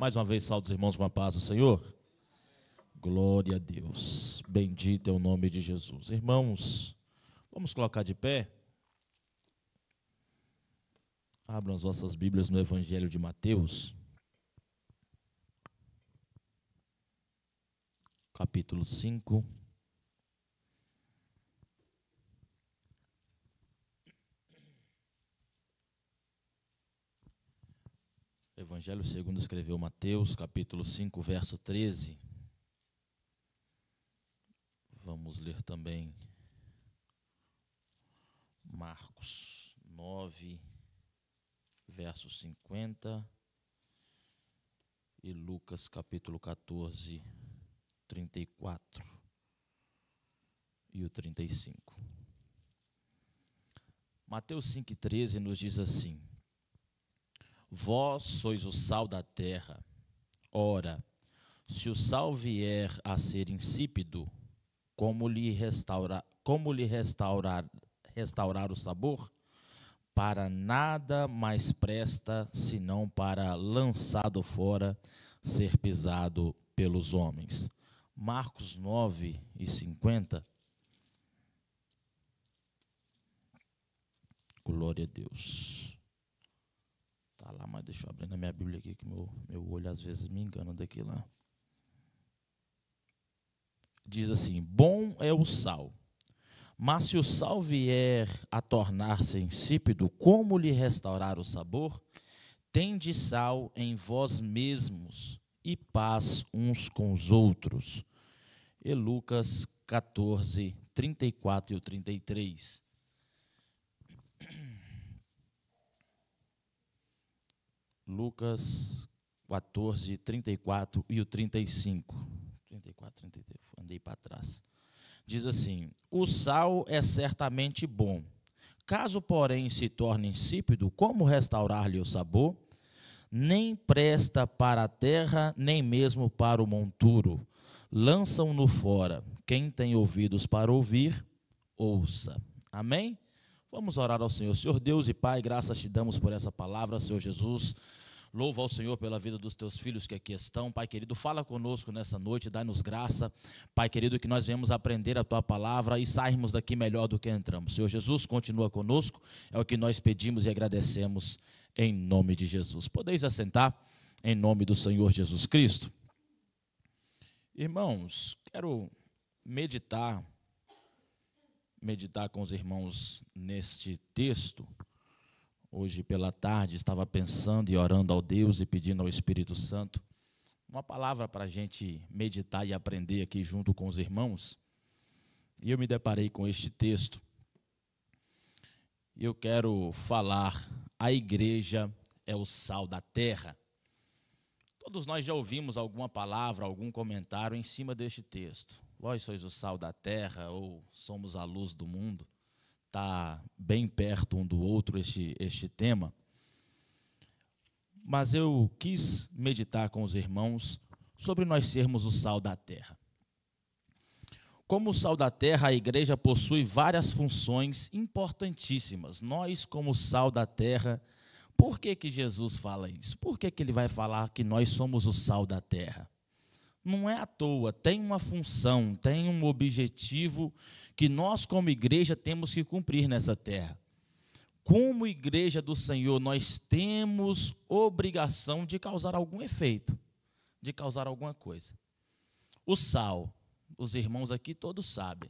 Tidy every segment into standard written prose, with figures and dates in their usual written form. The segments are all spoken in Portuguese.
Mais uma vez, saúde os irmãos com a paz do Senhor. Glória a Deus. Bendito é o nome de Jesus. Irmãos, vamos colocar de pé. Abram as vossas Bíblias no Evangelho de Mateus, capítulo 5. Evangelho segundo escreveu Mateus, capítulo 5, verso 13. Vamos ler também Marcos 9, verso 50. E Lucas, capítulo 14, 34 e o 35. Mateus 5,13 nos diz assim: Vós sois o sal da terra. Ora, se o sal vier a ser insípido, como lhe restaurar o sabor? Para nada mais presta, senão para, lançado fora, ser pisado pelos homens. Marcos 9 e 50. Glória a Deus. Tá lá, mas deixa eu abrir na minha Bíblia aqui, que meu olho às vezes me engana daqui lá. Diz assim: bom é o sal, mas se o sal vier a tornar-se insípido, como lhe restaurar o sabor? Tende sal em vós mesmos e paz uns com os outros. E Lucas 14, 34 e o 33. Lucas 14, 34 e o 35. 34, 33, andei para trás. Diz assim: o sal é certamente bom. Caso, porém, se torne insípido, como restaurar-lhe o sabor? Nem presta para a terra, nem mesmo para o monturo. Lançam-no fora. Quem tem ouvidos para ouvir, ouça. Amém? Vamos orar ao Senhor. Senhor Deus e Pai, graças te damos por essa palavra, Senhor Jesus. Louva ao Senhor pela vida dos teus filhos que aqui estão. Pai querido, fala conosco nessa noite, dá-nos graça. Pai querido, que nós venhamos aprender a tua palavra e sairmos daqui melhor do que entramos. Senhor Jesus, continua conosco, é o que nós pedimos e agradecemos em nome de Jesus. Podeis assentar em nome do Senhor Jesus Cristo. Irmãos, quero meditar com os irmãos neste texto. Hoje pela tarde estava pensando e orando ao Deus e pedindo ao Espírito Santo uma palavra para a gente meditar e aprender aqui junto com os irmãos. E eu me deparei com este texto. Eu quero falar: a igreja é o sal da terra. Todos nós já ouvimos alguma palavra, algum comentário em cima deste texto. Vós sois o sal da terra, ou somos a luz do mundo. Está bem perto um do outro este tema. Mas eu quis meditar com os irmãos sobre nós sermos o sal da terra. Como o sal da terra, a igreja possui várias funções importantíssimas. Nós, como sal da terra, por que Jesus fala isso? Por que ele vai falar que nós somos o sal da terra? Não é à toa, tem uma função, tem um objetivo que nós como igreja temos que cumprir nessa terra. Como igreja do Senhor, nós temos obrigação de causar algum efeito, de causar alguma coisa. O sal, os irmãos aqui todos sabem,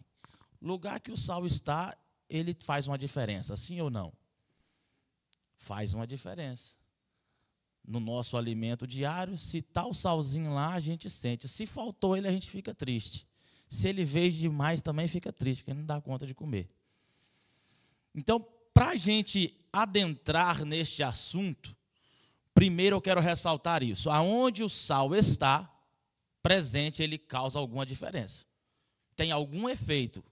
o lugar que o sal está, ele faz uma diferença, sim ou não? Faz uma diferença. No nosso alimento diário, se está o salzinho lá, a gente sente. Se faltou ele, a gente fica triste. Se ele veio demais, também fica triste, porque não dá conta de comer. Então, para a gente adentrar neste assunto, primeiro eu quero ressaltar isso. Aonde o sal está presente, ele causa alguma diferença. Tem algum efeito.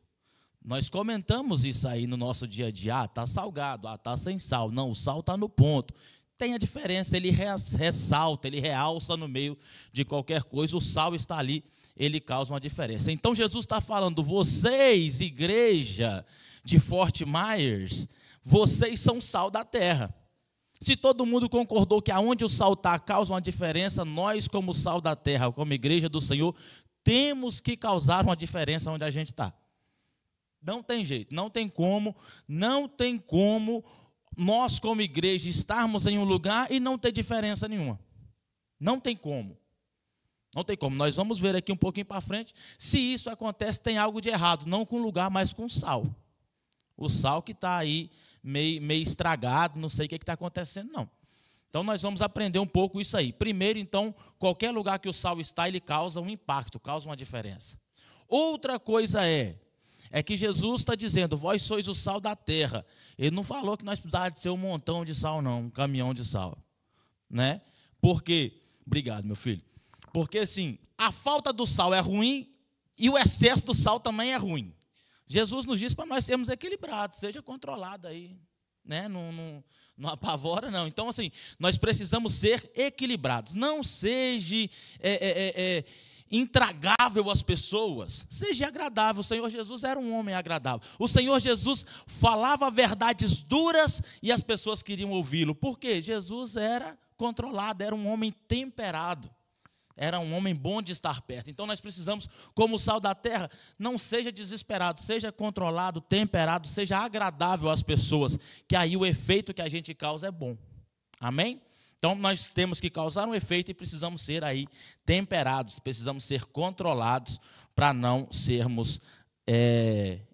Nós comentamos isso aí no nosso dia a dia. Está salgado, está sem sal. Não, o sal está no ponto. Tem a diferença, ele ressalta, ele realça no meio de qualquer coisa, o sal está ali, ele causa uma diferença. Então Jesus está falando: vocês, igreja de Fort Myers, vocês são sal da terra. Se todo mundo concordou que aonde o sal está causa uma diferença, nós, como sal da terra, como igreja do Senhor, temos que causar uma diferença onde a gente está. Não tem jeito, não tem como nós, como igreja, estarmos em um lugar e não ter diferença nenhuma. Não tem como. Não tem como. Nós vamos ver aqui um pouquinho para frente. Se isso acontece, tem algo de errado. Não com o lugar, mas com o sal. O sal que está aí meio estragado, não sei o que está acontecendo, não. Então, nós vamos aprender um pouco isso aí. Primeiro, então, qualquer lugar que o sal está, ele causa um impacto, causa uma diferença. Outra coisa é que Jesus está dizendo, vós sois o sal da terra. Ele não falou que nós precisávamos de ser um montão de sal, não, um caminhão de sal. Né? Porque, obrigado, meu filho. Porque, assim, a falta do sal é ruim e o excesso do sal também é ruim. Jesus nos diz para nós sermos equilibrados, seja controlado aí, né? Não apavora, não. Então, assim, nós precisamos ser equilibrados. Não seja intragável às pessoas, seja agradável. O Senhor Jesus era um homem agradável. O Senhor Jesus falava verdades duras e as pessoas queriam ouvi-lo. Por quê? Jesus era controlado, era um homem temperado. Era um homem bom de estar perto. Então nós precisamos, como o sal da terra, não seja desesperado, seja controlado, temperado, seja agradável às pessoas, que aí o efeito que a gente causa é bom. Amém? Então nós temos que causar um efeito e precisamos ser aí temperados, precisamos ser controlados para não sermos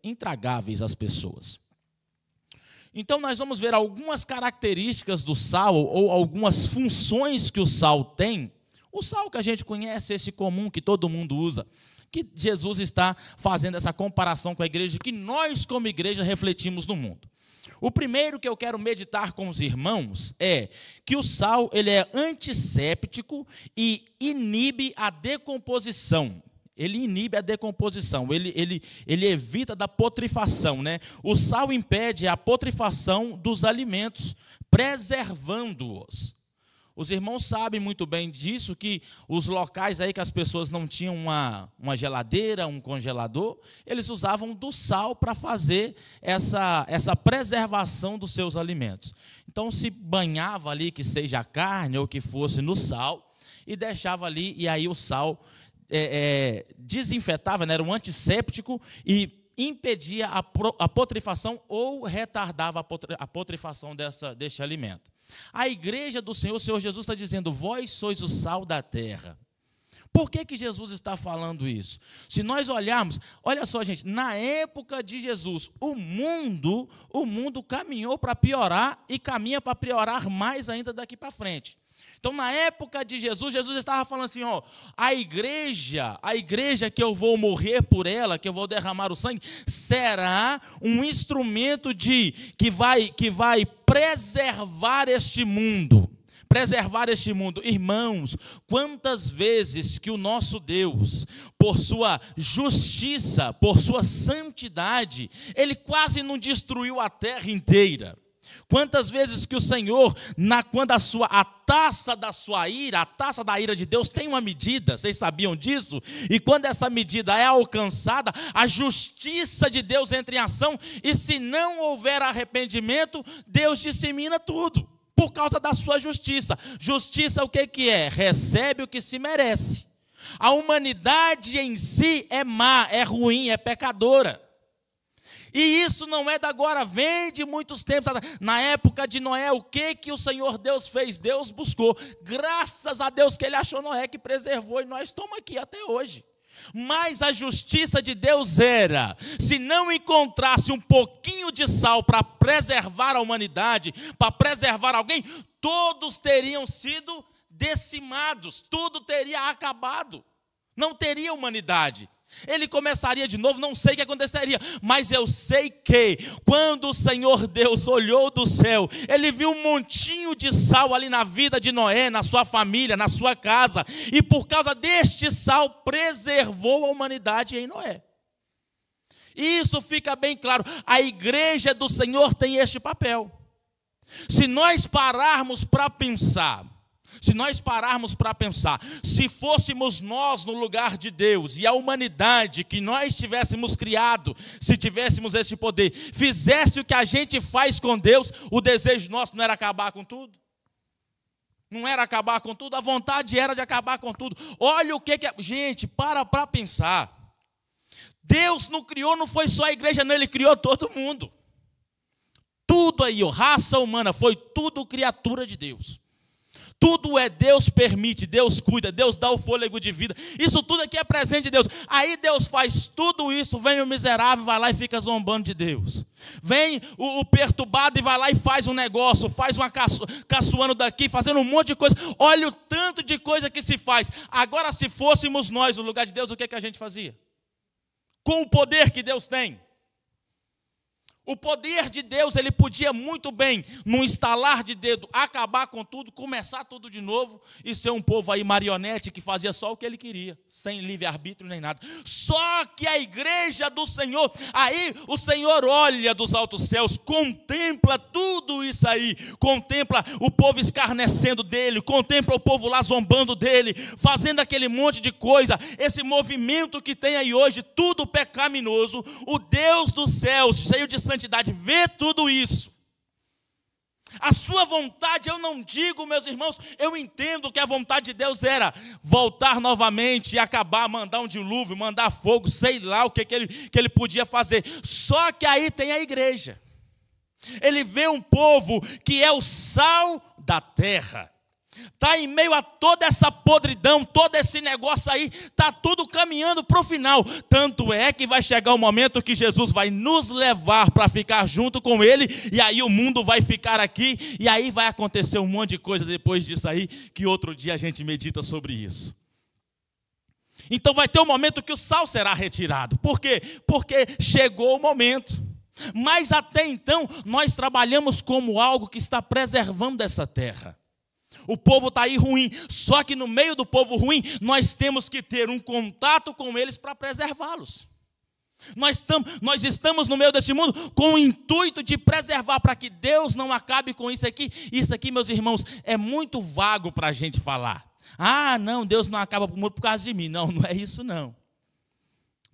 intragáveis às pessoas. Então nós vamos ver algumas características do sal ou algumas funções que o sal tem. O sal que a gente conhece, esse comum que todo mundo usa, que Jesus está fazendo essa comparação com a igreja, que nós como igreja refletimos no mundo. O primeiro que eu quero meditar com os irmãos é que o sal ele é antisséptico e inibe a decomposição. Ele inibe a decomposição, ele evita da putrefação, né? O sal impede a putrefação dos alimentos, preservando-os. Os irmãos sabem muito bem disso, que os locais aí que as pessoas não tinham uma geladeira, um congelador, eles usavam do sal para fazer essa preservação dos seus alimentos. Então, se banhava ali, que seja a carne ou que fosse no sal, e deixava ali, e aí o sal desinfetava, né? Era um antisséptico e impedia a putrefação ou retardava a putrefação deste alimento. A igreja do Senhor, o Senhor Jesus está dizendo, vós sois o sal da terra. Por que Jesus está falando isso? Se nós olharmos, olha só, gente, na época de Jesus, o mundo caminhou para piorar e caminha para piorar mais ainda daqui para frente. Então, na época de Jesus, Jesus estava falando assim, ó, a igreja que eu vou morrer por ela, que eu vou derramar o sangue, será um instrumento que vai preservar este mundo. Preservar este mundo. Irmãos, quantas vezes que o nosso Deus, por sua justiça, por sua santidade, Ele quase não destruiu a terra inteira. Quantas vezes que o Senhor, quando a taça da sua ira, a taça da ira de Deus tem uma medida, vocês sabiam disso? E quando essa medida é alcançada, a justiça de Deus entra em ação, e se não houver arrependimento, Deus dissemina tudo, por causa da sua justiça. Justiça o que é? Recebe o que se merece. A humanidade em si é má, é ruim, é pecadora. E isso não é da agora, vem de muitos tempos. Na época de Noé, o que o Senhor Deus fez? Deus buscou. Graças a Deus que Ele achou Noé, que preservou, e nós estamos aqui até hoje. Mas a justiça de Deus era, se não encontrasse um pouquinho de sal para preservar a humanidade, para preservar alguém, todos teriam sido decimados, tudo teria acabado, não teria humanidade. Ele começaria de novo, não sei o que aconteceria, mas eu sei que quando o Senhor Deus olhou do céu, Ele viu um montinho de sal ali na vida de Noé, na sua família, na sua casa, e por causa deste sal preservou a humanidade em Noé. Isso fica bem claro, a igreja do Senhor tem este papel. Se nós pararmos para pensar, se fôssemos nós no lugar de Deus e a humanidade que nós tivéssemos criado, se tivéssemos esse poder, fizesse o que a gente faz com Deus, o desejo nosso não era acabar com tudo? Não era acabar com tudo, a vontade era de acabar com tudo. Olha o que é. Gente, para pensar. Deus não criou, não foi só a igreja, não, Ele criou todo mundo. Tudo aí, raça humana, foi tudo criatura de Deus. Tudo é Deus permite, Deus cuida, Deus dá o fôlego de vida. Isso tudo aqui é presente de Deus. Aí Deus faz tudo isso, vem o miserável, vai lá e fica zombando de Deus. Vem o perturbado e vai lá e faz um negócio, faz uma caçoando daqui, fazendo um monte de coisa. Olha o tanto de coisa que se faz. Agora, se fôssemos nós no lugar de Deus, o que a gente fazia? Com o poder que Deus tem. O poder de Deus, Ele podia muito bem, num estalar de dedo, acabar com tudo, começar tudo de novo e ser um povo aí marionete que fazia só o que Ele queria, sem livre-arbítrio nem nada. Só que a igreja do Senhor, aí o Senhor olha dos altos céus, contempla tudo isso aí, contempla o povo escarnecendo dele, contempla o povo lá zombando dele, fazendo aquele monte de coisa, esse movimento que tem aí hoje, tudo pecaminoso. O Deus dos céus, cheio de santidade, vê tudo isso. A sua vontade, eu não digo, meus irmãos, eu entendo que a vontade de Deus era voltar novamente e acabar, mandar um dilúvio, mandar fogo, sei lá o que ele podia fazer. Só que aí tem a igreja. Ele vê um povo que é o sal da terra. Está em meio a toda essa podridão, todo esse negócio aí, está tudo caminhando para o final. Tanto é que vai chegar o momento que Jesus vai nos levar para ficar junto com Ele, e aí o mundo vai ficar aqui, e aí vai acontecer um monte de coisa depois disso aí, que outro dia a gente medita sobre isso. Então vai ter um momento que o sal será retirado. Por quê? Porque chegou o momento. Mas até então, nós trabalhamos como algo que está preservando essa terra. O povo está aí ruim, só que no meio do povo ruim, nós temos que ter um contato com eles para preservá-los. Nós estamos no meio desse mundo com o intuito de preservar, para que Deus não acabe com isso aqui. Isso aqui, meus irmãos, é muito vago para a gente falar. Ah, não, Deus não acaba com o mundo por causa de mim. Não, não é isso não.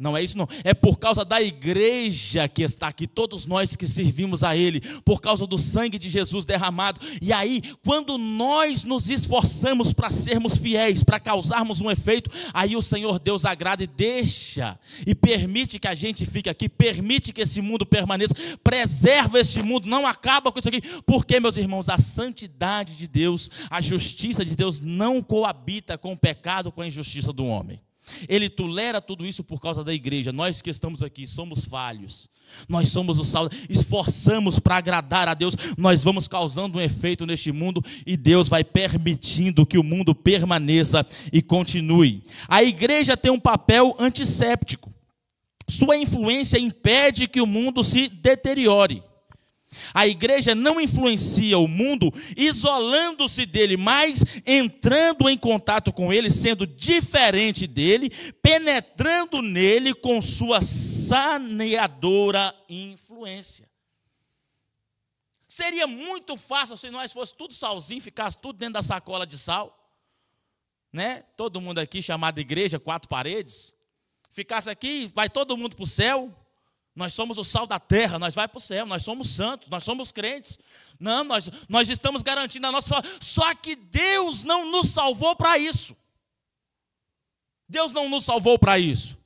Não é isso não, é por causa da igreja que está aqui, todos nós que servimos a Ele, por causa do sangue de Jesus derramado. E aí, quando nós nos esforçamos para sermos fiéis, para causarmos um efeito, aí o Senhor Deus agrada e deixa, e permite que a gente fique aqui, permite que esse mundo permaneça, preserva esse mundo, não acaba com isso aqui, porque, meus irmãos, a santidade de Deus, a justiça de Deus não coabita com o pecado, com a injustiça do homem. Ele tolera tudo isso por causa da igreja. Nós que estamos aqui somos falhos. Nós somos o sal. Esforçamos para agradar a Deus. Nós vamos causando um efeito neste mundo e Deus vai permitindo que o mundo permaneça e continue. A igreja tem um papel antisséptico. Sua influência impede que o mundo se deteriore. A igreja não influencia o mundo isolando-se dele, mas entrando em contato com ele, sendo diferente dele, penetrando nele com sua saneadora influência. Seria muito fácil se nós fosse tudo salzinho, ficasse tudo dentro da sacola de sal, né? Todo mundo aqui chamado igreja, 4 paredes, ficasse aqui, vai todo mundo para o céu. Nós somos o sal da terra, nós vamos para o céu, nós somos santos, nós somos crentes. Não, nós estamos garantindo a nossa... Só que Deus não nos salvou para isso. Deus não nos salvou para isso.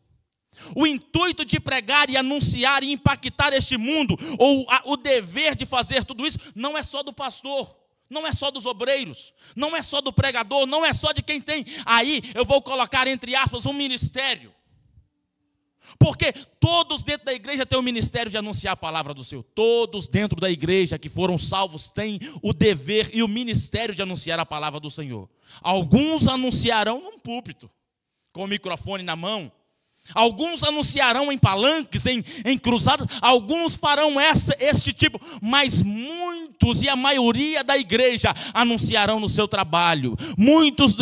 O intuito de pregar e anunciar e impactar este mundo, ou o dever de fazer tudo isso, não é só do pastor, não é só dos obreiros, não é só do pregador, não é só de quem tem. Aí eu vou colocar entre aspas um ministério. Porque todos dentro da igreja têm o ministério de anunciar a palavra do Senhor. Todos dentro da igreja que foram salvos têm o dever e o ministério de anunciar a palavra do Senhor. Alguns anunciarão num púlpito, com o microfone na mão. Alguns anunciarão em palanques, em cruzadas. Alguns farão este tipo. Mas muitos, e a maioria da igreja, anunciarão no seu trabalho. Muitos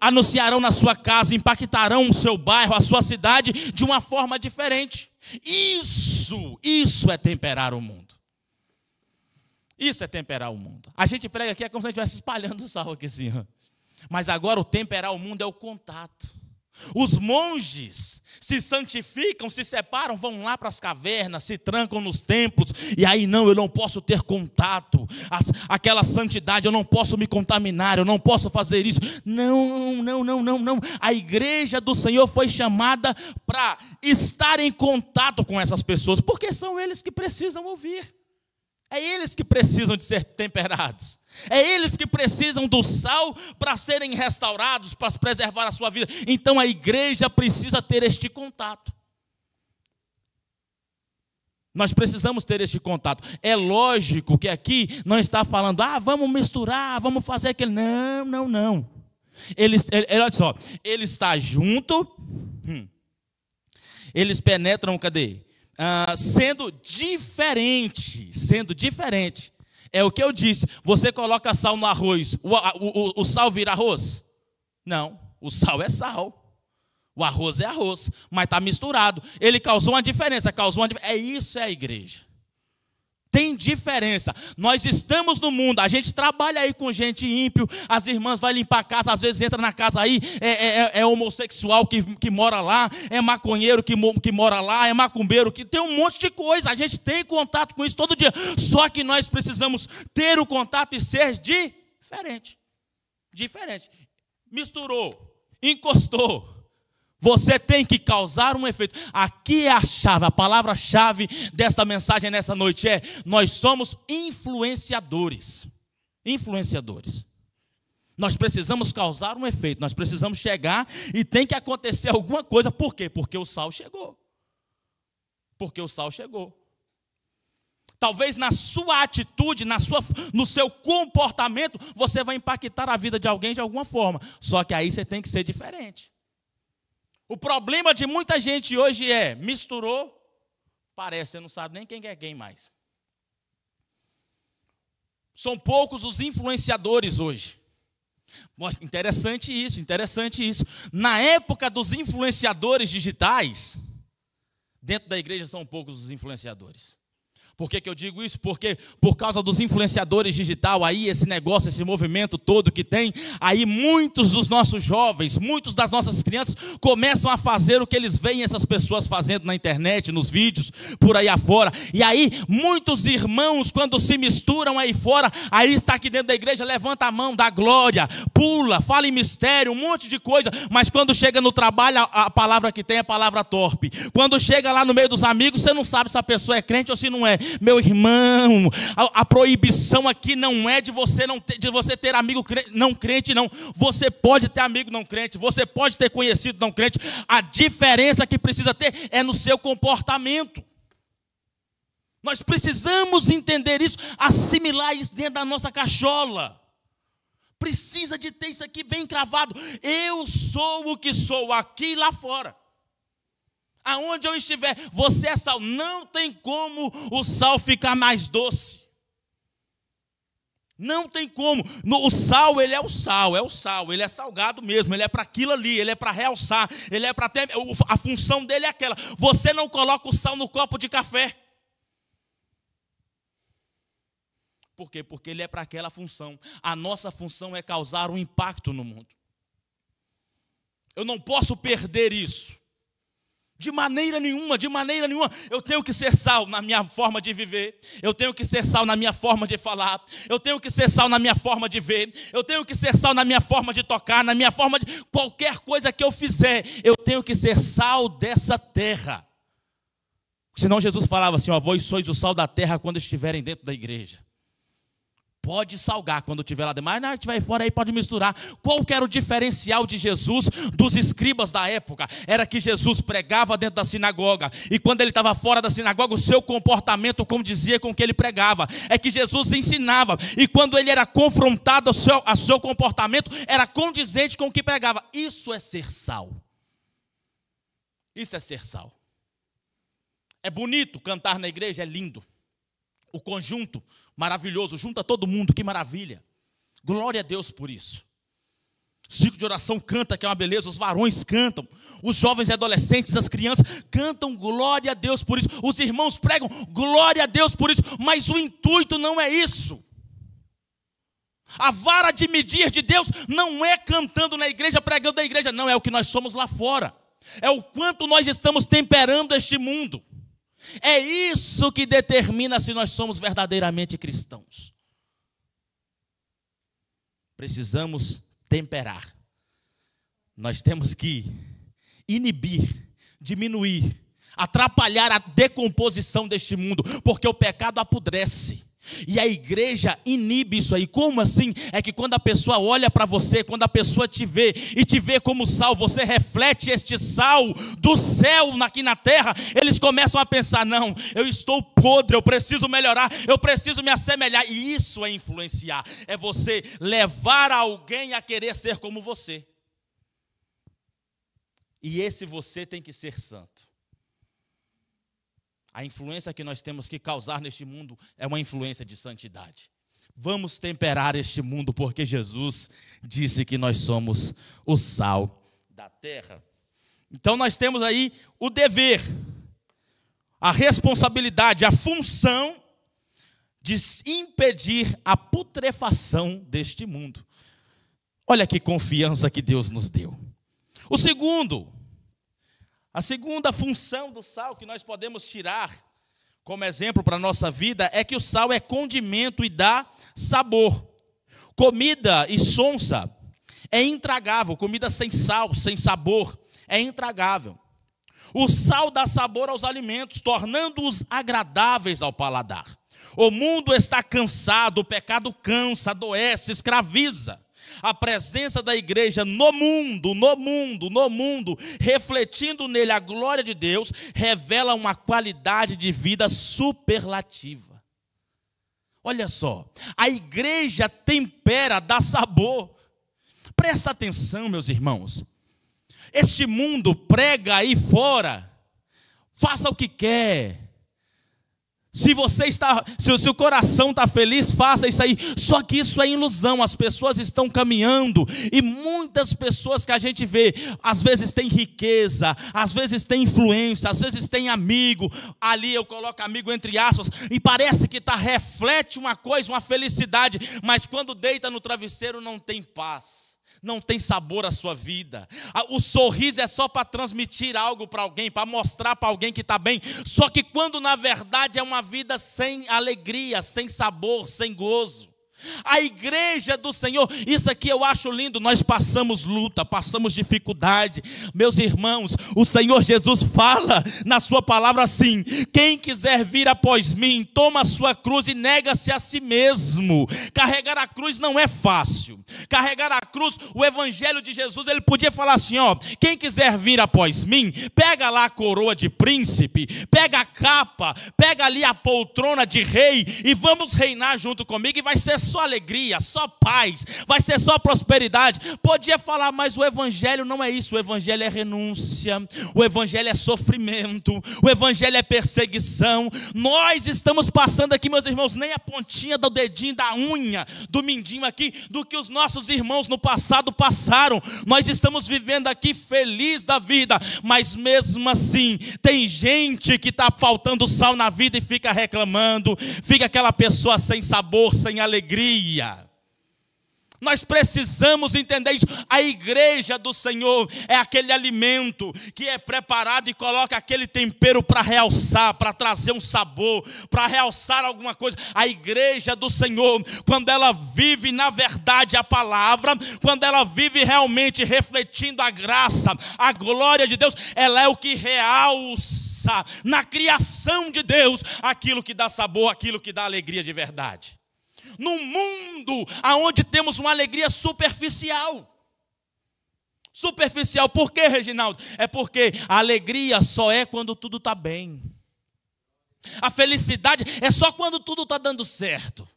anunciarão na sua casa, impactarão o seu bairro, a sua cidade, de uma forma diferente. Isso é temperar o mundo. Isso é temperar o mundo. A gente prega aqui, é como se a gente estivesse espalhando sal aqui assim. Mas agora o temperar o mundo é o contato. Os monges se santificam, se separam, vão lá para as cavernas, se trancam nos templos, e aí não, eu não posso ter contato, aquela santidade, eu não posso me contaminar, eu não posso fazer isso. Não. A igreja do Senhor foi chamada para estar em contato com essas pessoas, porque são eles que precisam ouvir. É eles que precisam de ser temperados. É eles que precisam do sal para serem restaurados, para preservar a sua vida. Então a igreja precisa ter este contato. Nós precisamos ter este contato. É lógico que aqui não está falando, vamos misturar, vamos fazer aquele. Não. Olha só, ele está junto, eles penetram, cadê? Sendo diferente. É o que eu disse. Você coloca sal no arroz, o sal vira arroz? Não, o sal é sal. O arroz é arroz, mas está misturado. Ele causou uma diferença, Isso é a igreja. Tem diferença. Nós estamos no mundo, a gente trabalha aí com gente ímpio, as irmãs vão limpar a casa, às vezes entra na casa aí, é homossexual que mora lá, é maconheiro que mora lá, é macumbeiro, que tem um monte de coisa, a gente tem contato com isso todo dia, só que nós precisamos ter o contato e ser diferente. Misturou, encostou. Você tem que causar um efeito. Aqui é a chave, a palavra-chave desta mensagem nessa noite nós somos influenciadores. Nós precisamos causar um efeito, nós precisamos chegar e tem que acontecer alguma coisa. Por quê? Porque o sal chegou. Talvez na sua atitude, no seu comportamento, você vai impactar a vida de alguém de alguma forma. Só que aí você tem que ser diferente. O problema de muita gente hoje misturou, parece, você não sabe nem quem é quem mais. São poucos os influenciadores hoje. Interessante isso. Na época dos influenciadores digitais, dentro da igreja são poucos os influenciadores. Por que eu digo isso? Porque por causa dos influenciadores digitais, aí esse negócio, esse movimento todo que tem, aí muitos dos nossos jovens, muitos das nossas crianças começam a fazer o que eles veem essas pessoas fazendo na internet, nos vídeos, por aí afora. E aí muitos irmãos, quando se misturam aí fora, aí está aqui dentro da igreja, levanta a mão, dá glória, pula, fala em mistério, um monte de coisa, mas quando chega no trabalho, a palavra que tem é a palavra torpe. Quando chega lá no meio dos amigos, você não sabe se a pessoa é crente ou se não é. Meu irmão, a proibição aqui não é de você ter amigo não crente, não. Você pode ter amigo não crente, você pode ter conhecido não crente. A diferença que precisa ter é no seu comportamento. Nós precisamos entender isso, assimilar isso dentro da nossa cachola. Precisa de ter isso aqui bem cravado. Eu sou o que sou aqui e lá fora. Aonde eu estiver, você é sal. Não tem como o sal ficar mais doce. Não tem como. O sal, ele é o sal. Ele é salgado mesmo, ele é para aquilo ali, ele é para realçar, ele é para ter, a função dele é aquela. Você não coloca o sal no copo de café. Por quê? Porque ele é para aquela função. A nossa função é causar um impacto no mundo. Eu não posso perder isso. De maneira nenhuma. Eu tenho que ser sal na minha forma de viver. Eu tenho que ser sal na minha forma de falar. Eu tenho que ser sal na minha forma de ver. Eu tenho que ser sal na minha forma de tocar, na minha forma de qualquer coisa que eu fizer. Eu tenho que ser sal dessa terra. Senão Jesus falava assim, vós sois o sal da terra quando estiverem dentro da igreja. Pode salgar quando estiver lá dentro, mas não, estiver aí fora aí pode misturar. Qual que era o diferencial de Jesus dos escribas da época? Era que Jesus pregava dentro da sinagoga, e quando ele estava fora da sinagoga, o seu comportamento condizia com o que ele pregava. É que Jesus ensinava, e quando ele era confrontado, o seu comportamento era condizente com o que pregava. Isso é ser sal. Isso é ser sal. É bonito cantar na igreja, é lindo. O conjunto maravilhoso, junta todo mundo, que maravilha. Glória a Deus por isso. Ciclo de oração canta, que é uma beleza. Os varões cantam, os jovens e adolescentes, as crianças cantam, glória a Deus por isso. Os irmãos pregam, glória a Deus por isso. Mas o intuito não é isso. A vara de medir de Deus não é cantando na igreja, pregando na igreja, não, é o que nós somos lá fora. É o quanto nós estamos temperando este mundo. É isso que determina se nós somos verdadeiramente cristãos. Precisamos temperar. Nós temos que inibir, diminuir, atrapalhar a decomposição deste mundo, porque o pecado apodrece. E a igreja inibe isso aí. Como assim? É que quando a pessoa olha para você, quando a pessoa te vê e te vê como sal, você reflete este sal do céu aqui na terra, eles começam a pensar, não, eu estou podre, eu preciso melhorar, eu preciso me assemelhar. E isso é influenciar, é você levar alguém a querer ser como você. E esse você tem que ser santo. A influência que nós temos que causar neste mundo é uma influência de santidade. Vamos temperar este mundo, porque Jesus disse que nós somos o sal da terra. Então nós temos aí o dever, a responsabilidade, a função de impedir a putrefação deste mundo. Olha que confiança que Deus nos deu. A segunda função do sal que nós podemos tirar como exemplo para a nossa vida é que o sal é condimento e dá sabor. Comida e sonsa é intragável, comida sem sal, sem sabor, é intragável. O sal dá sabor aos alimentos, tornando-os agradáveis ao paladar. O mundo está cansado, o pecado cansa, adoece, escraviza. A presença da igreja no mundo, refletindo nele a glória de Deus, revela uma qualidade de vida superlativa. Olha só, a igreja tempera, dá sabor. Presta atenção, meus irmãos. Este mundo prega aí fora, faça o que quer. Se o seu coração está feliz, faça isso aí. Só que isso é ilusão. As pessoas estão caminhando e muitas pessoas que a gente vê, às vezes tem riqueza, às vezes tem influência, às vezes tem amigo. Ali eu coloco amigo entre aspas e parece que reflete uma coisa, uma felicidade, mas quando deita no travesseiro não tem paz. Não tem sabor a sua vida. O sorriso é só para transmitir algo para alguém, para mostrar para alguém que está bem. Só que quando na verdade é uma vida sem alegria, sem sabor, sem gozo. A igreja do Senhor, isso aqui eu acho lindo. Nós passamos luta, passamos dificuldade. Meus irmãos, o Senhor Jesus fala na sua palavra assim: quem quiser vir após mim, toma a sua cruz e nega-se a si mesmo. Carregar a cruz não é fácil. Carregar a cruz, o evangelho de Jesus, ele podia falar assim, ó: quem quiser vir após mim, pega lá a coroa de príncipe, pega a capa, pega ali a poltrona de rei e vamos reinar junto comigo, e vai ser só alegria, só paz, vai ser só prosperidade. Podia falar, mas o evangelho não é isso. O evangelho é renúncia, o evangelho é sofrimento, o evangelho é perseguição. Nós estamos passando aqui, meus irmãos, nem a pontinha do dedinho, da unha, do mindinho aqui, do que os nossos irmãos no passado passaram. Nós estamos vivendo aqui feliz da vida, mas mesmo assim, tem gente que está faltando sal na vida e fica reclamando, fica aquela pessoa sem sabor, sem alegria. Nós precisamos entender isso. A igreja do Senhor é aquele alimento que é preparado e coloca aquele tempero para realçar, para trazer um sabor, para realçar alguma coisa. A igreja do Senhor, quando ela vive na verdade a palavra, quando ela vive realmente refletindo a graça, a glória de Deus, ela é o que realça na criação de Deus aquilo que dá sabor, aquilo que dá alegria de verdade. Num mundo onde temos uma alegria superficial. Superficial, por quê, Reginaldo? É porque a alegria só é quando tudo está bem. A felicidade é só quando tudo está dando certo.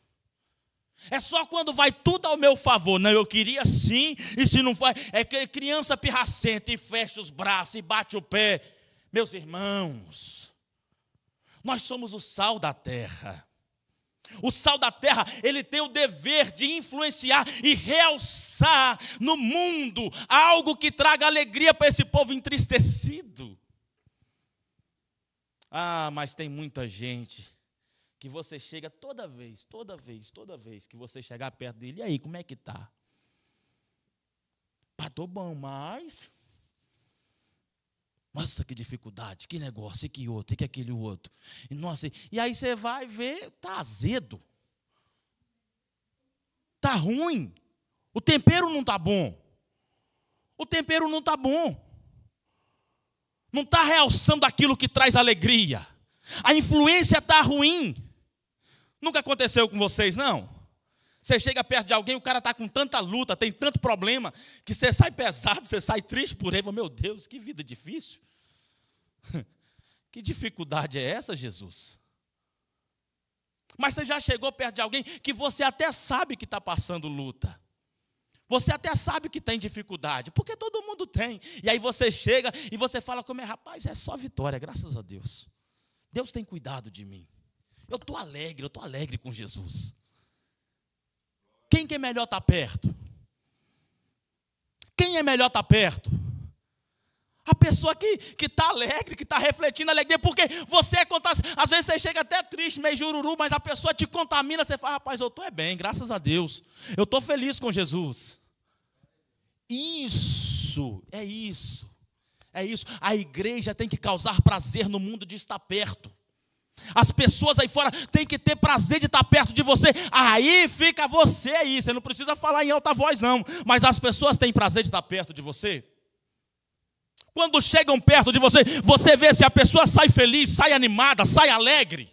É só quando vai tudo ao meu favor. Não, eu queria sim, e se não vai, é que criança pirracenta e fecha os braços e bate o pé. Meus irmãos, nós somos o sal da terra. O sal da terra, ele tem o dever de influenciar e realçar no mundo algo que traga alegria para esse povo entristecido. Ah, mas tem muita gente que você chega toda vez que você chegar perto dele, e aí, como é que tá? Pá, tô bom, mas... Nossa, que dificuldade, que negócio, e que outro, e que aquele outro. E, nossa, e aí você vai ver, tá azedo. Tá ruim. O tempero não tá bom. O tempero não tá bom. Não está realçando aquilo que traz alegria. A influência está ruim. Nunca aconteceu com vocês, não? Você chega perto de alguém, o cara está com tanta luta, tem tanto problema, que você sai pesado, você sai triste por ele. Meu Deus, que vida difícil. Que dificuldade é essa, Jesus? Mas você já chegou perto de alguém que você até sabe que está passando luta. Você até sabe que tem dificuldade, porque todo mundo tem. E aí você chega e você fala como é, rapaz, é só vitória, graças a Deus. Deus tem cuidado de mim. Eu estou alegre com Jesus. Quem que é melhor estar perto? Quem é melhor estar perto? A pessoa que está alegre, que está refletindo alegria, porque você acontece, às vezes você chega até triste, meio jururu, mas a pessoa te contamina, você fala, rapaz, eu estou bem, graças a Deus. Eu estou feliz com Jesus. Isso. A igreja tem que causar prazer no mundo de estar perto. As pessoas aí fora têm que ter prazer de estar perto de você. Aí fica você aí. Você não precisa falar em alta voz, não. Mas as pessoas têm prazer de estar perto de você. Quando chegam perto de você, você vê se a pessoa sai feliz, sai animada, sai alegre.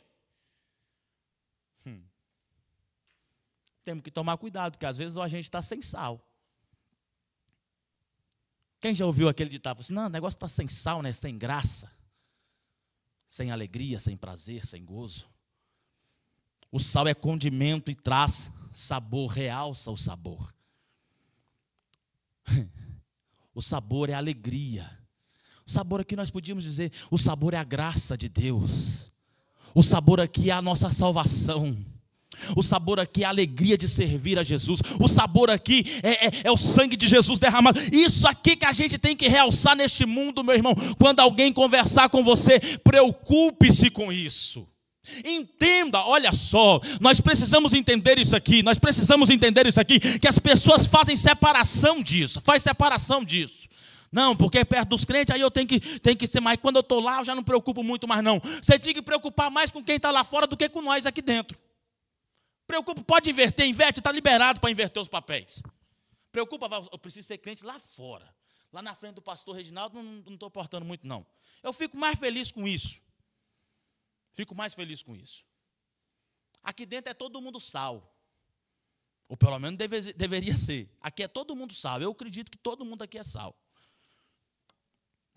Temos que tomar cuidado, porque às vezes a gente está sem sal. Quem já ouviu aquele ditado assim, não, o negócio está sem sal, né? Sem graça, sem alegria, sem prazer, sem gozo. O sal é condimento e traz sabor, realça o sabor. O sabor é alegria. O sabor aqui nós podíamos dizer, o sabor é a graça de Deus. O sabor aqui é a nossa salvação. O sabor aqui é a alegria de servir a Jesus. O sabor aqui é o sangue de Jesus derramado. Isso aqui que a gente tem que realçar neste mundo, meu irmão. Quando alguém conversar com você, preocupe-se com isso. Entenda, olha só, nós precisamos entender isso aqui. Que as pessoas fazem separação disso. Não, porque é perto dos crentes, aí eu tenho que ser mais. Quando eu estou lá, eu já não me preocupo muito mais, não. Você tem que preocupar mais com quem está lá fora do que com nós aqui dentro. Preocupa, pode inverter, inverte, está liberado para inverter os papéis. Preocupa, eu preciso ser crente lá fora. Lá na frente do pastor Reginaldo, não estou portando muito, não. Eu fico mais feliz com isso. Aqui dentro é todo mundo sal. Ou pelo menos deveria ser. Aqui é todo mundo sal. Eu acredito que todo mundo aqui é sal.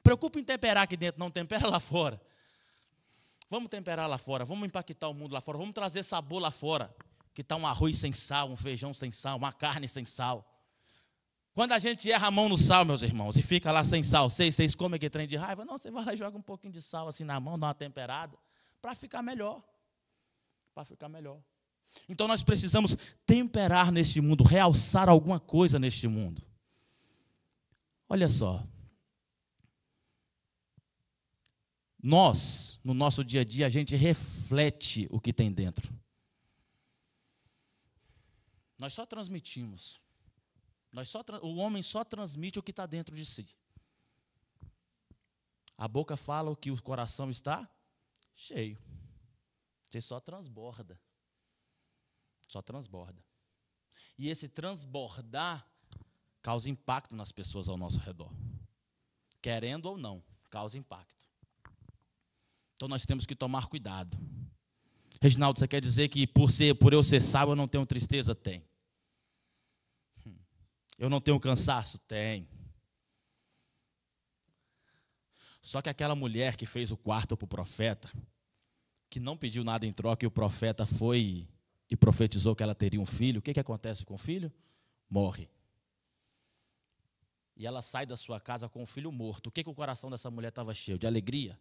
Preocupa em temperar aqui dentro, não tempera lá fora. Vamos temperar lá fora, vamos impactar o mundo lá fora, vamos trazer sabor lá fora. Que está um arroz sem sal, um feijão sem sal, uma carne sem sal. Quando a gente erra a mão no sal, meus irmãos, e fica lá sem sal, vocês comem aquele trem de raiva? Não, você vai lá e joga um pouquinho de sal assim na mão, dá uma temperada, para ficar melhor. Então nós precisamos temperar neste mundo, realçar alguma coisa neste mundo. Olha só. Nós, no nosso dia a dia, a gente reflete o que tem dentro. Nós só transmitimos. O homem só transmite o que está dentro de si. A boca fala o que o coração está cheio. Você só transborda. E esse transbordar causa impacto nas pessoas ao nosso redor. Querendo ou não, causa impacto. Então nós temos que tomar cuidado. Reginaldo, você quer dizer que por eu ser sábio eu não tenho tristeza? Tem. Eu não tenho cansaço? Tem. Só que aquela mulher que fez o quarto para o profeta, que não pediu nada em troca e o profeta foi e profetizou que ela teria um filho, o que acontece com o filho? Morre. E ela sai da sua casa com o filho morto. O que o coração dessa mulher estava cheio? De alegria.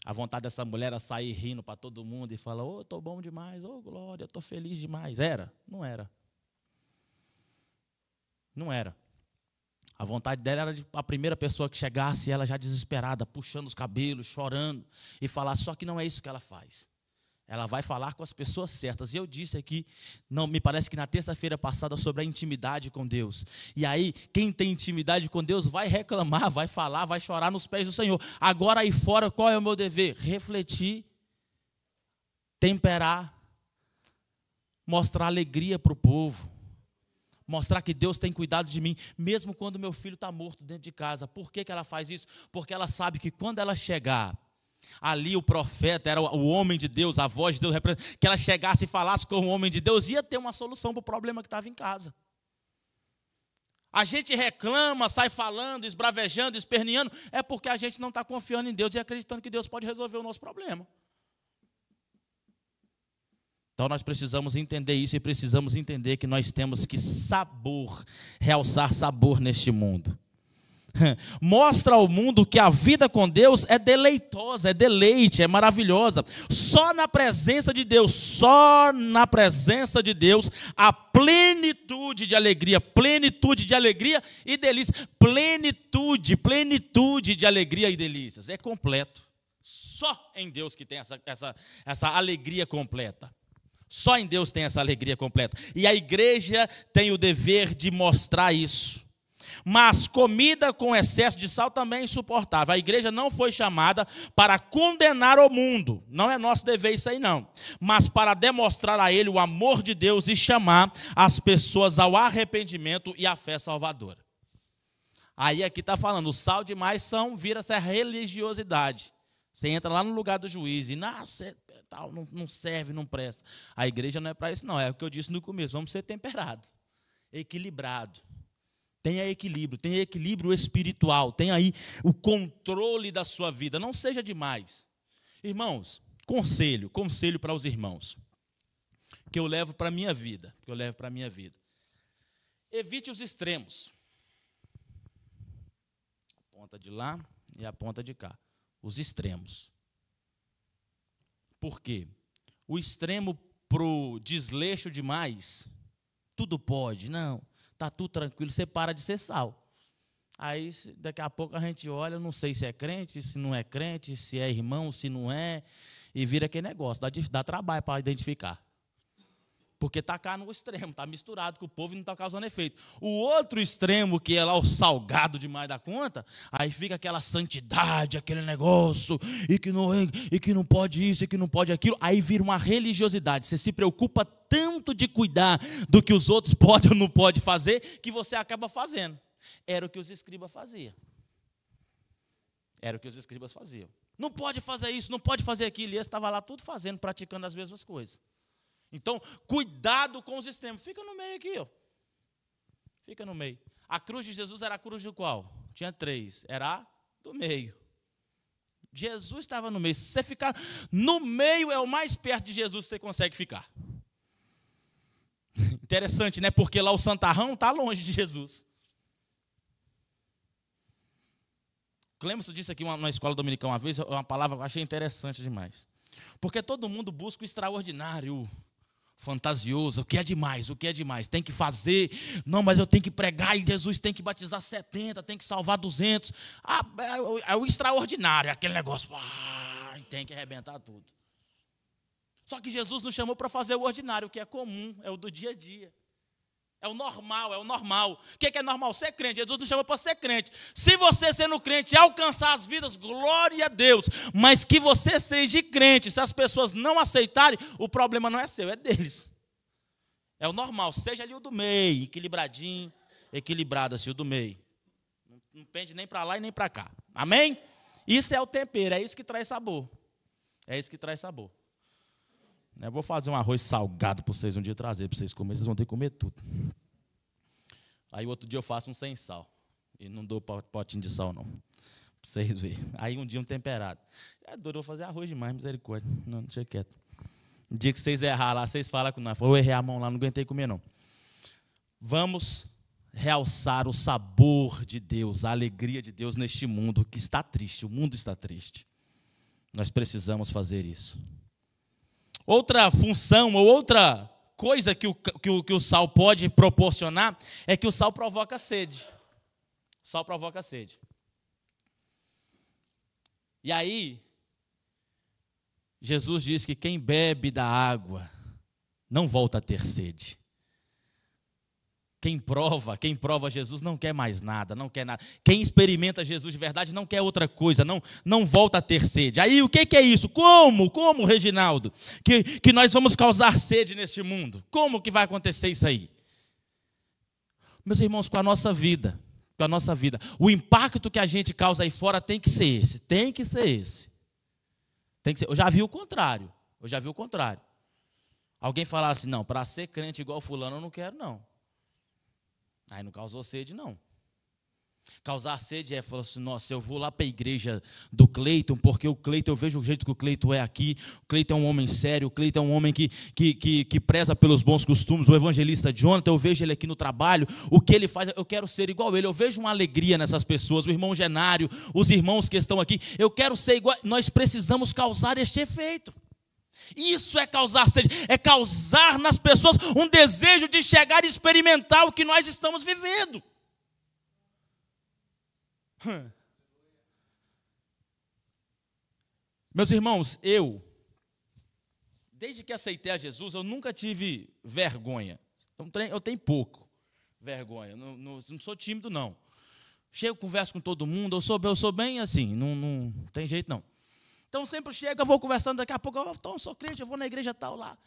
A vontade dessa mulher era sair rindo para todo mundo e falar, ô, estou bom demais, ô, glória, estou feliz demais. Era? Não era. A vontade dela era de a primeira pessoa que chegasse, ela já desesperada, puxando os cabelos, chorando, e falar, só que não é isso que ela faz. Ela vai falar com as pessoas certas. E eu disse aqui, não, me parece que na terça-feira passada, sobre a intimidade com Deus. E aí, quem tem intimidade com Deus vai reclamar, vai falar, vai chorar nos pés do Senhor. Agora aí fora, qual é o meu dever? Refletir, temperar, mostrar alegria para o povo. Mostrar que Deus tem cuidado de mim, mesmo quando meu filho está morto dentro de casa. Por que ela faz isso? Porque ela sabe que quando ela chegar, ali o profeta era o homem de Deus, a voz de Deus, que ela chegasse e falasse com o homem de Deus, ia ter uma solução para o problema que estava em casa. A gente reclama, sai falando, esbravejando, esperneando, é porque a gente não está confiando em Deus e acreditando que Deus pode resolver o nosso problema. Então nós precisamos entender isso e precisamos entender que nós temos que realçar sabor neste mundo. Mostra ao mundo que a vida com Deus é deleitosa, é deleite, é maravilhosa. Só na presença de Deus, a plenitude de alegria e delícia. Plenitude de alegria e delícias. É completo. Só em Deus que tem essa alegria completa. Só em Deus tem essa alegria completa. E a igreja tem o dever de mostrar isso. Mas comida com excesso de sal também é insuportável. A igreja não foi chamada para condenar o mundo. Não é nosso dever isso aí não. Mas para demonstrar a ele o amor de Deus e chamar as pessoas ao arrependimento e à fé salvadora. Aí aqui está falando, o sal demais vira-se a religiosidade. Você entra lá no lugar do juiz e não serve, não presta. A igreja não é para isso não, é o que eu disse no começo, vamos ser temperados, equilibrados. Tenha equilíbrio espiritual, tenha aí o controle da sua vida, não seja demais. Irmãos, conselho para os irmãos, que eu levo para a minha vida, Evite os extremos. A ponta de lá e a ponta de cá. Os extremos. Por quê? O extremo para o desleixo demais, tudo pode, não, está tudo tranquilo, você para de ser sal. Aí daqui a pouco a gente olha, eu não sei se é crente, se não é crente, se é irmão, se não é, e vira aquele negócio, dá trabalho para identificar. Porque está cá no extremo, está misturado com o povo e não está causando efeito. O outro extremo, que é lá o salgado demais da conta, aí fica aquela santidade, aquele negócio, e que não pode isso, e que não pode aquilo, aí vira uma religiosidade. Você se preocupa tanto de cuidar do que os outros podem ou não podem fazer, que você acaba fazendo. Era o que os escribas faziam. Não pode fazer isso, não pode fazer aquilo, e eles estavam lá tudo fazendo, praticando as mesmas coisas. Então, cuidado com os extremos. Fica no meio aqui, ó. Fica no meio. A cruz de Jesus era a cruz de qual? Tinha 3. Era a do meio. Jesus estava no meio. Se você ficar no meio, é o mais perto de Jesus que você consegue ficar. Interessante, né? Porque lá o santarrão está longe de Jesus. Clemson disse aqui na escola dominical uma vez, uma palavra que eu achei interessante demais. Porque todo mundo busca o extraordinário, fantasioso, o que é demais, tem que fazer, não, mas eu tenho que pregar e Jesus tem que batizar 70, tem que salvar 200, é o extraordinário, aquele negócio, tem que arrebentar tudo. Só que Jesus nos chamou para fazer o ordinário, o que é comum, é o do dia a dia, é o normal. O que é normal? Ser crente. Jesus nos chamou para ser crente. Se você sendo crente alcançar as vidas, glória a Deus. Mas que você seja crente, se as pessoas não aceitarem, o problema não é seu, é deles. É o normal. Seja ali o do meio, equilibradinho, equilibrado assim, o do meio. Não pende nem para lá e nem para cá. Amém? Isso é o tempero, é isso que traz sabor. Eu vou fazer um arroz salgado para vocês um dia trazer, para vocês comerem, vocês vão ter que comer tudo. Aí outro dia eu faço um sem sal. E não dou potinho de sal, não. Para vocês verem. Aí um dia um temperado. É duro, eu vou fazer arroz demais, misericórdia. Não, deixa quieto. Um dia que vocês errar lá, vocês falam com nós. Eu errei a mão lá, não aguentei comer, não. Vamos realçar o sabor de Deus, a alegria de Deus neste mundo que está triste. O mundo está triste. Nós precisamos fazer isso. Outra função ou outra coisa que o sal pode proporcionar é que o sal provoca sede. E aí, Jesus diz que quem bebe da água não volta a ter sede. Quem prova Jesus não quer mais nada, não quer nada. Quem experimenta Jesus de verdade não quer outra coisa, não volta a ter sede. Aí o que é isso? Como, Reginaldo, que nós vamos causar sede neste mundo? Como que vai acontecer isso aí? Meus irmãos, com a nossa vida, o impacto que a gente causa aí fora tem que ser esse. Eu já vi o contrário. Alguém falar assim, não, para ser crente igual fulano eu não quero, não. Aí não causou sede, não. Causar sede falar assim, nossa, eu vou lá para a igreja do Cleiton, porque o Cleiton, eu vejo o jeito que o Cleiton é aqui, o Cleiton é um homem sério, o Cleiton é um homem que preza pelos bons costumes, o evangelista Jonathan, eu vejo ele aqui no trabalho, o que ele faz, eu quero ser igual ele, eu vejo uma alegria nessas pessoas, o irmão Genário, os irmãos que estão aqui, eu quero ser igual, nós precisamos causar este efeito. Isso é causar sede, é causar nas pessoas um desejo de chegar e experimentar o que nós estamos vivendo. Meus irmãos, desde que aceitei a Jesus, eu nunca tive vergonha. Eu tenho pouco vergonha, não sou tímido, não. Chego, converso com todo mundo, eu sou bem assim, não tem jeito não. Então sempre chego, eu vou conversando, daqui a pouco eu sou crente, eu vou na igreja tal lá.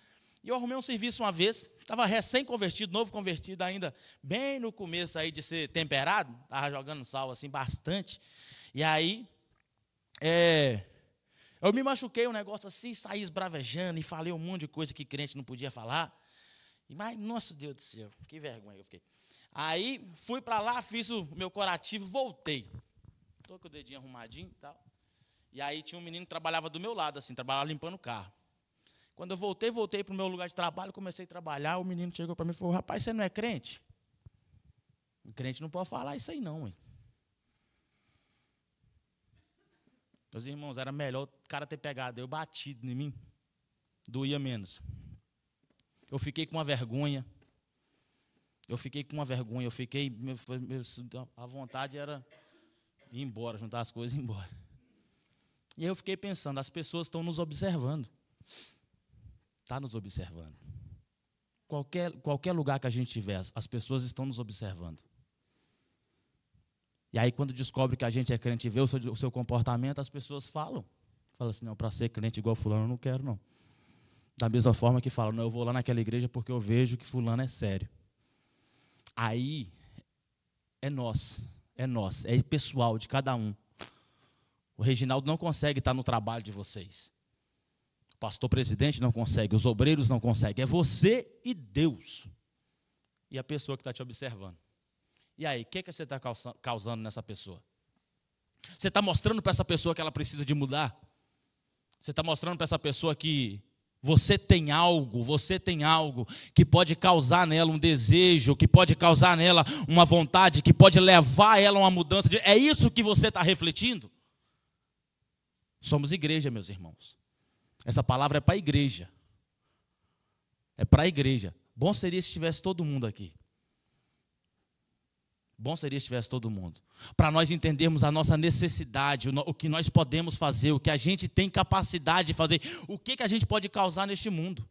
E eu arrumei um serviço uma vez, estava recém-convertido, novo convertido ainda, bem no começo aí de ser temperado, estava jogando sal assim bastante. E aí, eu me machuquei um negócio assim, saí esbravejando e falei um monte de coisa que crente não podia falar. Mas, nossa Deus do céu, que vergonha que eu fiquei. Aí, fui para lá, fiz o meu curativo, voltei. Estou com o dedinho arrumadinho e tal. E aí tinha um menino que trabalhava do meu lado, assim, trabalhava limpando o carro. Quando eu voltei para o meu lugar de trabalho, comecei a trabalhar, o menino chegou para mim e falou, rapaz, você não é crente? O crente não pode falar isso aí não, hein? Meus irmãos, era melhor o cara ter pegado eu batido em mim, doía menos. Eu fiquei com uma vergonha, a vontade era ir embora, juntar as coisas e ir embora. E aí eu fiquei pensando, as pessoas estão nos observando. Está nos observando. Qualquer lugar que a gente estiver, as pessoas estão nos observando. E aí quando descobre que a gente é crente e vê o seu comportamento, as pessoas falam. Falam assim, não, para ser crente igual fulano eu não quero, não. Da mesma forma que falam, não, eu vou lá naquela igreja porque eu vejo que fulano é sério. Aí é pessoal de cada um. O Reginaldo não consegue estar no trabalho de vocês. O pastor presidente não consegue, os obreiros não conseguem. É você e Deus. E a pessoa que está te observando. E aí, o que você está causando nessa pessoa? Você está mostrando para essa pessoa que ela precisa de mudar? Você está mostrando para essa pessoa que você tem algo que pode causar nela um desejo, que pode causar nela uma vontade, que pode levar ela a uma mudança. É isso que você está refletindo? Somos igreja, meus irmãos. Essa palavra é para a igreja. É para a igreja. Bom seria se estivesse todo mundo aqui. Bom seria se estivesse todo mundo. Para nós entendermos a nossa necessidade, o que nós podemos fazer, o que a gente tem capacidade de fazer, o que a gente pode causar neste mundo.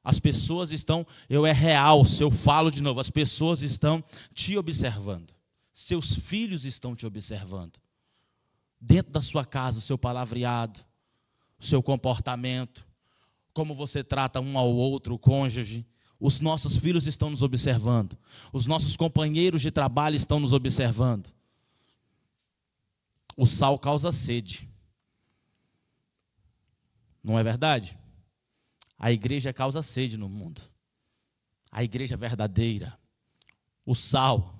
As pessoas estão, é real, se eu falo de novo, as pessoas estão te observando. Seus filhos estão te observando. Dentro da sua casa, o seu palavreado, o seu comportamento, como você trata um ao outro, o cônjuge. Os nossos filhos estão nos observando. Os nossos companheiros de trabalho estão nos observando. O sal causa sede. Não é verdade? A igreja causa sede no mundo. A igreja verdadeira. O sal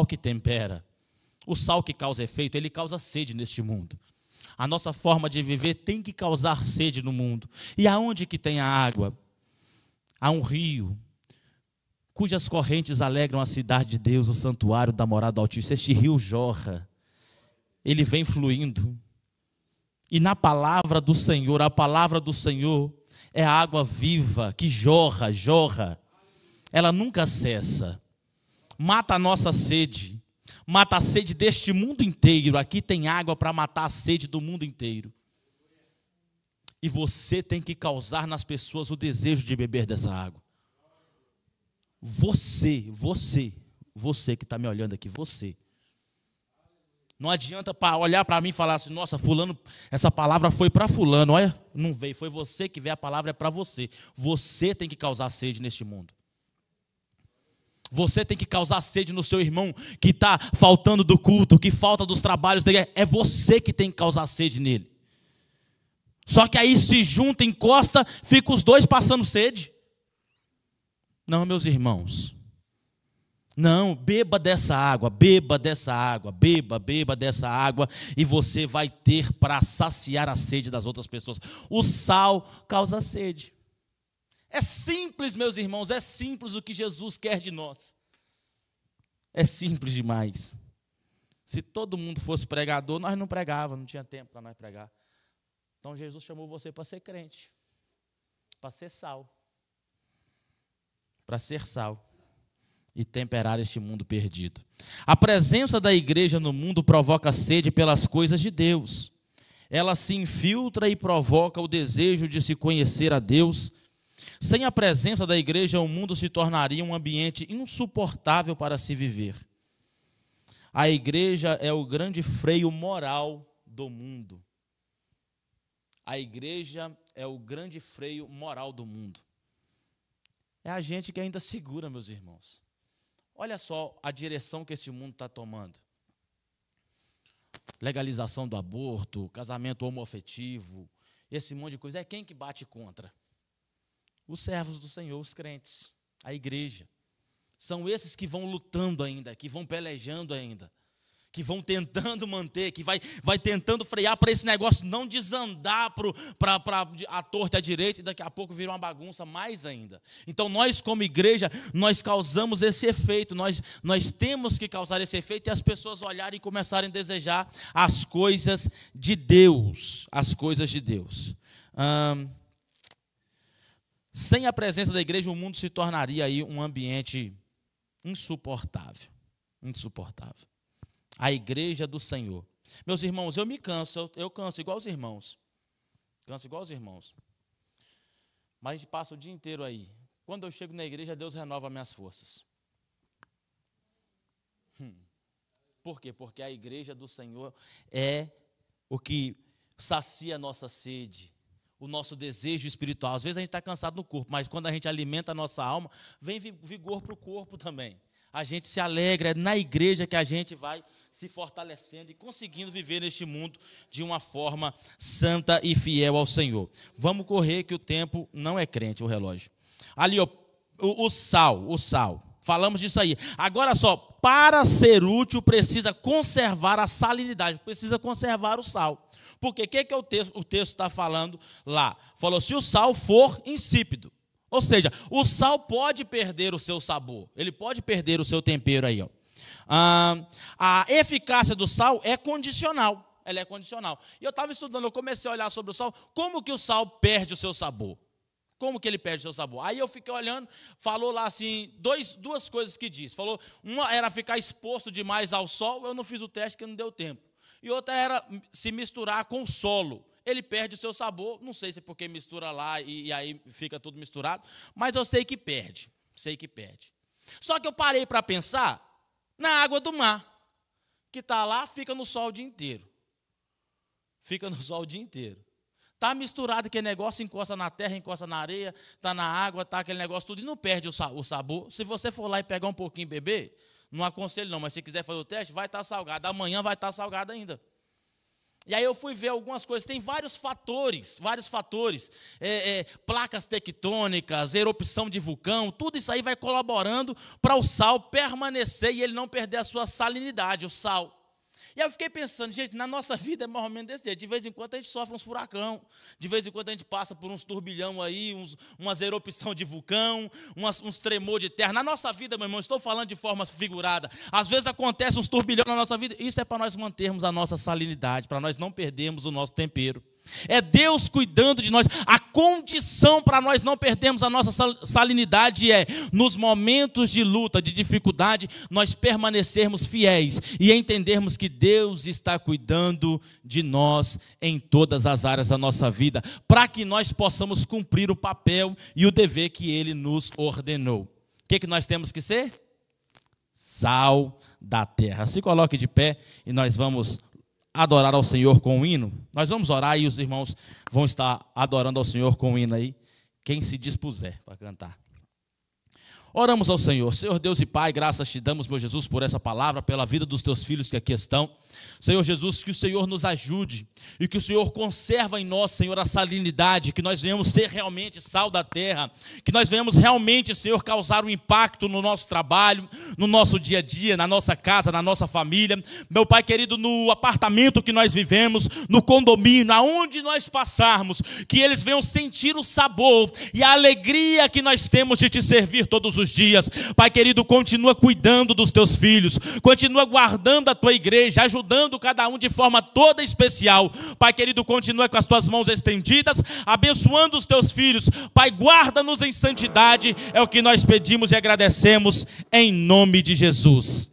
que tempera. O sal que causa efeito, ele causa sede neste mundo. A nossa forma de viver tem que causar sede no mundo. E aonde que tem a água? Há um rio, cujas correntes alegram a cidade de Deus, o santuário da morada do Altíssimo. Este rio jorra, ele vem fluindo. E na palavra do Senhor, a palavra do Senhor é a água viva, que jorra. Ela nunca cessa. Mata a nossa sede. Mata a sede deste mundo inteiro. Aqui tem água para matar a sede do mundo inteiro. E você tem que causar nas pessoas o desejo de beber dessa água. Você que está me olhando aqui, você. Não adianta olhar para mim e falar assim, nossa, fulano, essa palavra foi para fulano. Olha, não veio, foi você que veio, a palavra é para você. Você tem que causar sede neste mundo. Você tem que causar sede no seu irmão que está faltando do culto, que falta dos trabalhos. É você que tem que causar sede nele. Só que aí se junta, encosta, fica os dois passando sede. Não, meus irmãos. Não, beba dessa água, beba dessa água, beba dessa água, e você vai ter para saciar a sede das outras pessoas. O sal causa sede. É simples, meus irmãos, é simples o que Jesus quer de nós. É simples demais. Se todo mundo fosse pregador, nós não pregávamos, não tinha tempo para nós pregar. Então Jesus chamou você para ser crente, para ser sal, para ser sal e temperar este mundo perdido. A presença da igreja no mundo provoca sede pelas coisas de Deus. Ela se infiltra e provoca o desejo de se conhecer a Deus. Sem a presença da igreja, o mundo se tornaria um ambiente insuportável para se viver. A igreja é o grande freio moral do mundo. A igreja é o grande freio moral do mundo. É a gente que ainda segura, meus irmãos. Olha só a direção que esse mundo está tomando. Legalização do aborto, casamento homoafetivo, esse monte de coisa. É quem que bate contra? Os servos do Senhor, os crentes, a igreja. São esses que vão lutando ainda, que vão pelejando ainda, que vão tentando manter, que vai tentando frear para esse negócio não desandar para a torta e a direita, e daqui a pouco vira uma bagunça mais ainda. Então nós como igreja, nós causamos esse efeito, nós temos que causar esse efeito e as pessoas olharem e começarem a desejar as coisas de Deus, as coisas de Deus. Sem a presença da igreja, o mundo se tornaria aí um ambiente insuportável, insuportável. A igreja do Senhor. Meus irmãos, eu me canso, eu canso igual os irmãos. Canso igual os irmãos. Mas a gente passa o dia inteiro aí. Quando eu chego na igreja, Deus renova minhas forças. Por quê? Porque a igreja do Senhor é o que sacia a nossa sede, o nosso desejo espiritual. Às vezes a gente está cansado no corpo, mas quando a gente alimenta a nossa alma, vem vigor para o corpo também. A gente se alegra, é na igreja que a gente vai se fortalecendo e conseguindo viver neste mundo de uma forma santa e fiel ao Senhor. Vamos correr que o tempo não é crente, o relógio. Ali, ó, o sal. Falamos disso aí. Agora só, para ser útil precisa conservar a salinidade, precisa conservar o sal. Porque o que o texto está falando lá? Falou, se o sal for insípido. Ou seja, o sal pode perder o seu sabor, ele pode perder o seu tempero aí, ó. A eficácia do sal é condicional, ela é condicional. E eu estava estudando, eu comecei a olhar sobre o sal, como que o sal perde o seu sabor? Como que ele perde o seu sabor? Aí eu fiquei olhando, falou lá assim, duas coisas que diz. Falou, uma era ficar exposto demais ao sol, eu não fiz o teste porque não deu tempo. E outra era se misturar com o solo. Ele perde o seu sabor, não sei se é porque mistura lá e aí fica tudo misturado, mas eu sei que perde, Só que eu parei para pensar na água do mar, que está lá, fica no sol o dia inteiro. Está misturado aquele negócio, encosta na terra, encosta na areia, está na água, está aquele negócio tudo e não perde o sabor. Se você for lá e pegar um pouquinho e beber, não aconselho não, mas se quiser fazer o teste, vai estar salgado. Amanhã vai estar salgado ainda. E aí eu fui ver algumas coisas, tem vários fatores, placas tectônicas, erupção de vulcão, tudo isso aí vai colaborando para o sal permanecer e ele não perder a sua salinidade, o sal. E aí eu fiquei pensando, gente, na nossa vida é mais ou menos desse jeito. De vez em quando a gente sofre uns furacão, de vez em quando a gente passa por uns turbilhão aí, umas erupção de vulcão, uns tremor de terra. Na nossa vida, meu irmão, estou falando de forma figurada. Às vezes acontece uns turbilhão na nossa vida. Isso é para nós mantermos a nossa salinidade, para nós não perdermos o nosso tempero. É Deus cuidando de nós. A condição para nós não perdermos a nossa salinidade é, nos momentos de luta, de dificuldade, nós permanecermos fiéis e entendermos que Deus está cuidando de nós em todas as áreas da nossa vida, para que nós possamos cumprir o papel e o dever que Ele nos ordenou. O que nós temos que ser? Sal da terra. Se coloque de pé e nós vamos adorar ao Senhor com um hino. Nós vamos orar e os irmãos vão estar adorando ao Senhor com um hino aí, quem se dispuser para cantar. Oramos ao Senhor. Senhor Deus e Pai, graças te damos, meu Jesus, por essa palavra, pela vida dos teus filhos que aqui estão. Senhor Jesus, que o Senhor nos ajude e que o Senhor conserva em nós, Senhor, a salinidade, que nós venhamos ser realmente sal da terra, que nós venhamos realmente, Senhor, causar um impacto no nosso trabalho, no nosso dia a dia, na nossa casa, na nossa família. Meu Pai querido, no apartamento que nós vivemos, no condomínio, aonde nós passarmos, que eles venham sentir o sabor e a alegria que nós temos de te servir todos os dias. Pai querido, continua cuidando dos teus filhos, continua guardando a tua igreja, ajudando cada um de forma toda especial. Pai querido, continua com as tuas mãos estendidas, abençoando os teus filhos. Pai, guarda-nos em santidade, é o que nós pedimos e agradecemos em nome de Jesus.